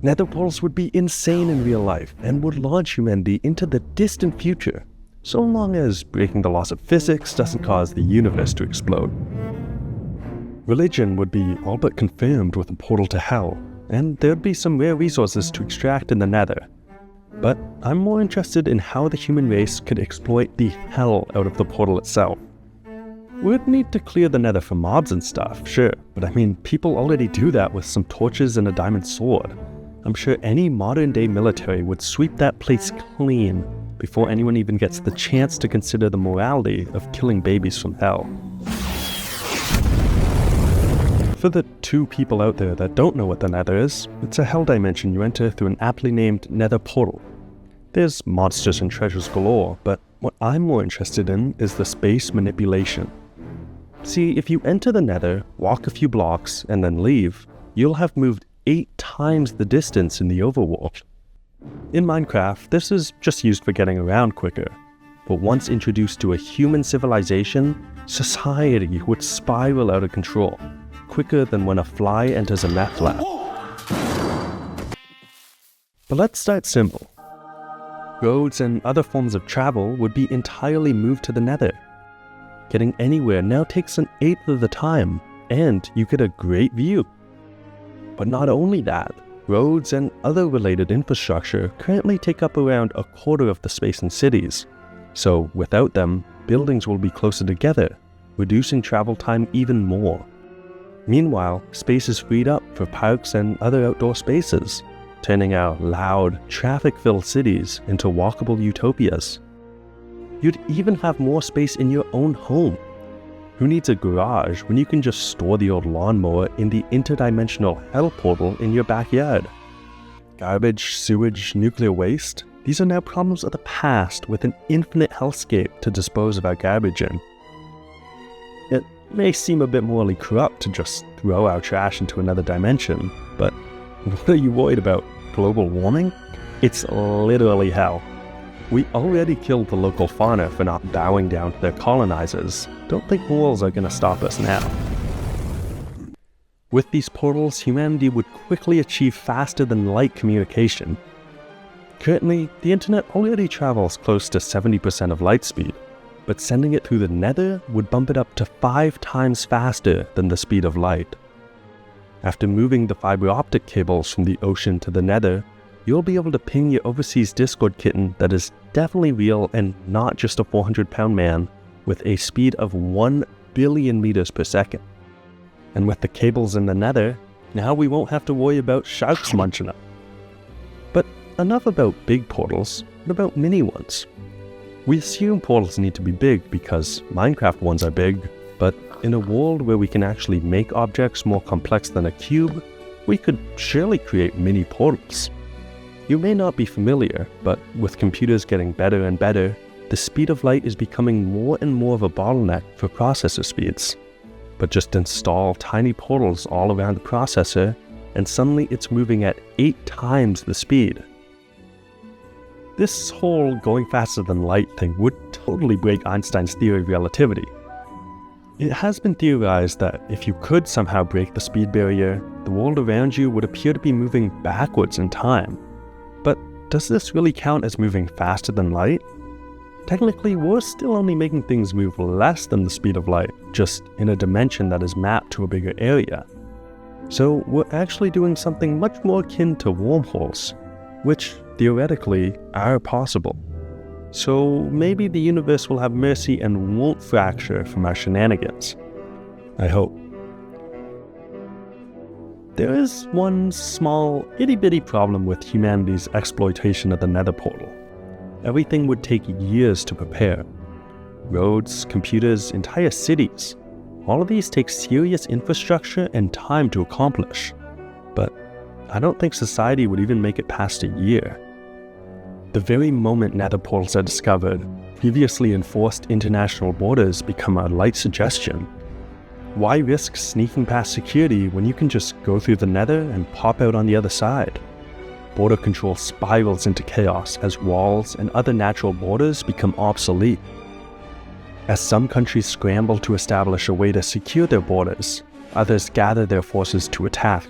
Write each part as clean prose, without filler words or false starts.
Nether portals would be insane in real life and would launch humanity into the distant future, so long as breaking the laws of physics doesn't cause the universe to explode. Religion would be all but confirmed with a portal to hell, and there'd be some rare resources to extract in the Nether. But I'm more interested in how the human race could exploit the hell out of the portal itself. We'd need to clear the Nether for mobs and stuff, sure, but I mean, people already do that with some torches and a diamond sword. I'm sure any modern-day military would sweep that place clean before anyone even gets the chance to consider the morality of killing babies from hell. For the two people out there that don't know what the Nether is, it's a hell dimension you enter through an aptly named Nether portal. There's monsters and treasures galore, but what I'm more interested in is the space manipulation. See, if you enter the Nether, walk a few blocks, and then leave, you'll have moved 8 times the distance in the overworld. In Minecraft, this is just used for getting around quicker, but once introduced to a human civilization, society would spiral out of control, quicker than when a fly enters a meth lab. But let's start simple. Roads and other forms of travel would be entirely moved to the Nether. Getting anywhere now takes 1/8 of the time, and you get a great view. But not only that, roads and other related infrastructure currently take up around 1/4 of the space in cities. So without them, buildings will be closer together, reducing travel time even more. Meanwhile, space is freed up for parks and other outdoor spaces, turning our loud, traffic-filled cities into walkable utopias. You'd even have more space in your own home. Who needs a garage when you can just store the old lawnmower in the interdimensional hell portal in your backyard? Garbage, sewage, nuclear waste, these are now problems of the past with an infinite hellscape to dispose of our garbage in. It may seem a bit morally corrupt to just throw our trash into another dimension, but what are you worried about? Global warming? It's literally hell. We already killed the local fauna for not bowing down to their colonizers. Don't think walls are going to stop us now. With these portals, humanity would quickly achieve faster than light communication. Currently, the internet already travels close to 70% of light speed, but sending it through the Nether would bump it up to 5 times faster than the speed of light. After moving the fiber optic cables from the ocean to the Nether, you'll be able to ping your overseas Discord kitten that is definitely real and not just a 400-pound man, with a speed of 1 billion meters per second. And with the cables in the Nether, now we won't have to worry about sharks munching up. But enough about big portals, what about mini ones? We assume portals need to be big because Minecraft ones are big, but in a world where we can actually make objects more complex than a cube, we could surely create mini portals. You may not be familiar, but with computers getting better and better, the speed of light is becoming more and more of a bottleneck for processor speeds. But just install tiny portals all around the processor, and suddenly it's moving at 8 times the speed. This whole going faster than light thing would totally break Einstein's theory of relativity. It has been theorized that if you could somehow break the speed barrier, the world around you would appear to be moving backwards in time. But does this really count as moving faster than light? Technically, we're still only making things move less than the speed of light, just in a dimension that is mapped to a bigger area. So we're actually doing something much more akin to wormholes, which theoretically are possible. So maybe the universe will have mercy and won't fracture from our shenanigans. I hope. There is one small, itty-bitty problem with humanity's exploitation of the Nether portal. Everything would take years to prepare. Roads, computers, entire cities. All of these take serious infrastructure and time to accomplish. But I don't think society would even make it past a year. The very moment Nether portals are discovered, previously enforced international borders become a light suggestion. Why risk sneaking past security when you can just go through the Nether and pop out on the other side? Border control spirals into chaos as walls and other natural borders become obsolete. As some countries scramble to establish a way to secure their borders, others gather their forces to attack.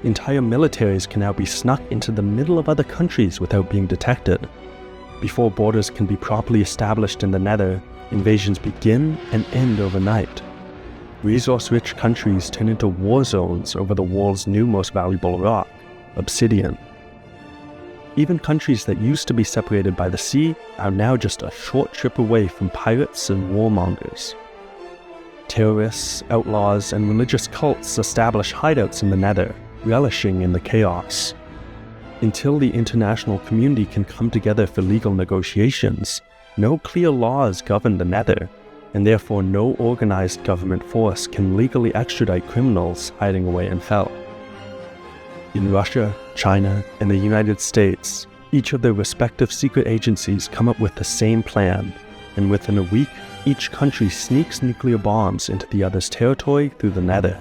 entire militaries can now be snuck into the middle of other countries without being detected. Before borders can be properly established in the Nether, invasions begin and end overnight. Resource-rich countries turn into war zones over the world's new most valuable rock, obsidian. Even countries that used to be separated by the sea are now just a short trip away from pirates and warmongers. Terrorists, outlaws, and religious cults establish hideouts in the Nether, relishing in the chaos. Until the international community can come together for legal negotiations, no clear laws govern the Nether, and therefore no organized government force can legally extradite criminals hiding away in hell. In Russia, China, and the United States, each of their respective secret agencies come up with the same plan, and within a week, each country sneaks nuclear bombs into the other's territory through the Nether.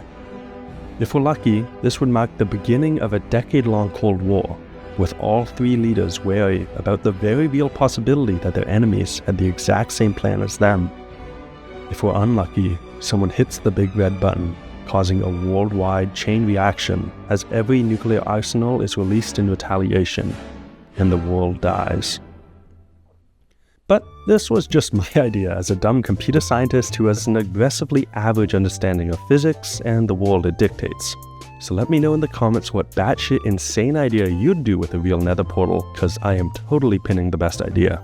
If we're lucky, this would mark the beginning of a decade-long Cold War, with all three leaders wary about the very real possibility that their enemies had the exact same plan as them. If we're unlucky, someone hits the big red button, causing a worldwide chain reaction as every nuclear arsenal is released in retaliation, and the world dies. But this was just my idea as a dumb computer scientist who has an aggressively average understanding of physics and the world it dictates. So let me know in the comments what batshit insane idea you'd do with a real Nether portal, cause I am totally pinning the best idea.